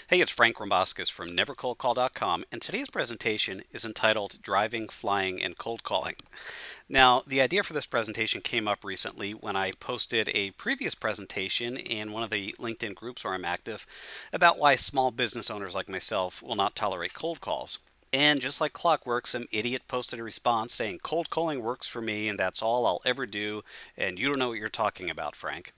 Hey, it's Frank Romboskis from NeverColdCall.com, and today's presentation is entitled Driving, Flying, and Cold Calling. Now, the idea for this presentation came up recently when I posted a previous presentation in one of the LinkedIn groups where I'm active about why small business owners like myself will not tolerate cold calls. And just like clockwork, some idiot posted a response saying, "Cold calling works for me, and that's all I'll ever do, and you don't know what you're talking about, Frank."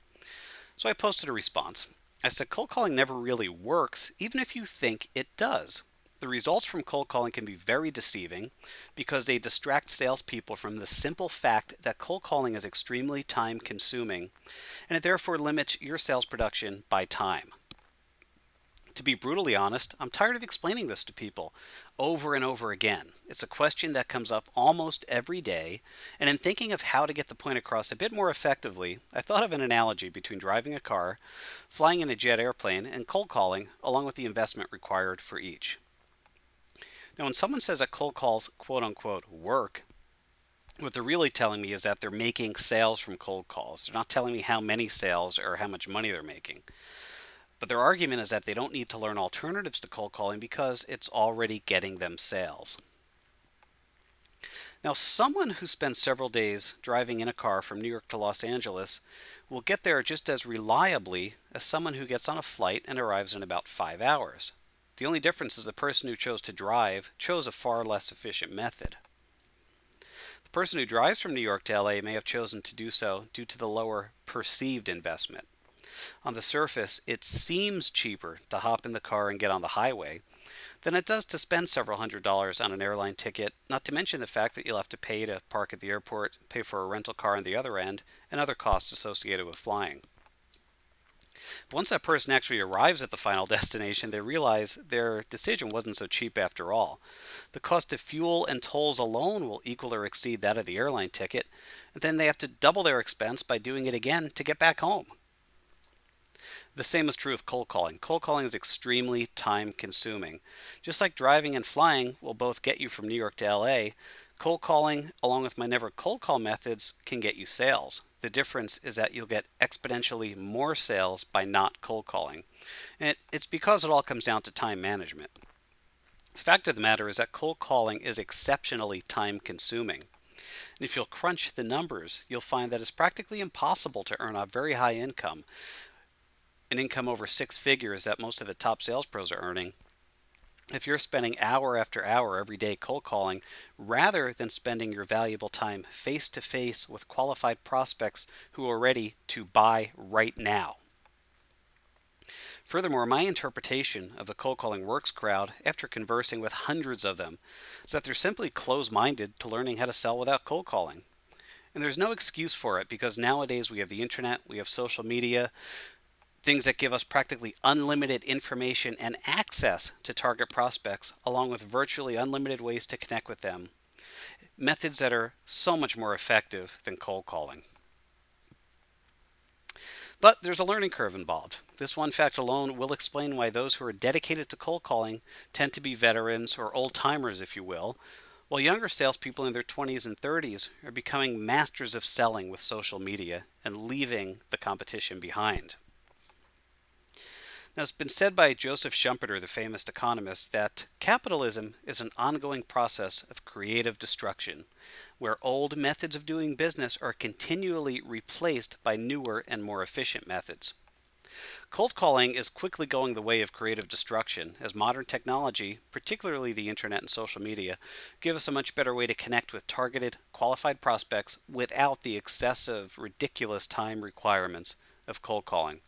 So I posted a response. I said cold calling never really works, even if you think it does. The results from cold calling can be very deceiving because they distract salespeople from the simple fact that cold calling is extremely time consuming and it therefore limits your sales production by time. To be brutally honest, I'm tired of explaining this to people over and over again. It's a question that comes up almost every day, and in thinking of how to get the point across a bit more effectively, I thought of an analogy between driving a car, flying in a jet airplane, and cold calling, along with the investment required for each. Now, when someone says that cold calls quote unquote work, what they're really telling me is that they're making sales from cold calls. They're not telling me how many sales or how much money they're making. But their argument is that they don't need to learn alternatives to cold calling because it's already getting them sales. Now, someone who spends several days driving in a car from New York to Los Angeles will get there just as reliably as someone who gets on a flight and arrives in about 5 hours. The only difference is the person who chose to drive chose a far less efficient method. The person who drives from New York to LA may have chosen to do so due to the lower perceived investment. On the surface, it seems cheaper to hop in the car and get on the highway than it does to spend several $100s on an airline ticket, not to mention the fact that you'll have to pay to park at the airport, pay for a rental car on the other end, and other costs associated with flying. But once that person actually arrives at the final destination, they realize their decision wasn't so cheap after all. The cost of fuel and tolls alone will equal or exceed that of the airline ticket, and then they have to double their expense by doing it again to get back home. The same is true with cold calling. Cold calling is extremely time consuming. Just like driving and flying will both get you from New York to LA, cold calling, along with my never cold call methods, can get you sales. The difference is that you'll get exponentially more sales by not cold calling. And it's because it all comes down to time management. The fact of the matter is that cold calling is exceptionally time consuming. And if you'll crunch the numbers, you'll find that it's practically impossible to earn a very high income, an income over six figures that most of the top sales pros are earning, if you're spending hour after hour every day cold calling rather than spending your valuable time face to face with qualified prospects who are ready to buy right now. Furthermore, my interpretation of the cold calling works crowd after conversing with hundreds of them is that they're simply closed-minded to learning how to sell without cold calling. And there's no excuse for it because nowadays we have the internet, we have social media, things that give us practically unlimited information and access to target prospects, along with virtually unlimited ways to connect with them. Methods that are so much more effective than cold calling. But there's a learning curve involved. This one fact alone will explain why those who are dedicated to cold calling tend to be veterans or old timers, if you will, while younger salespeople in their 20s and 30s are becoming masters of selling with social media and leaving the competition behind. Now, it's been said by Joseph Schumpeter, the famous economist, that capitalism is an ongoing process of creative destruction, where old methods of doing business are continually replaced by newer and more efficient methods. Cold calling is quickly going the way of creative destruction, as modern technology, particularly the internet and social media, give us a much better way to connect with targeted, qualified prospects without the excessive, ridiculous time requirements of cold calling.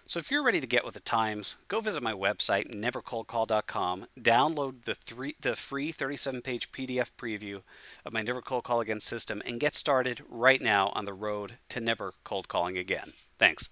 So if you're ready to get with the times, go visit my website, nevercoldcall.com, download the free 37-page PDF preview of my Never Cold Call Again system, and get started right now on the road to never cold calling again. Thanks.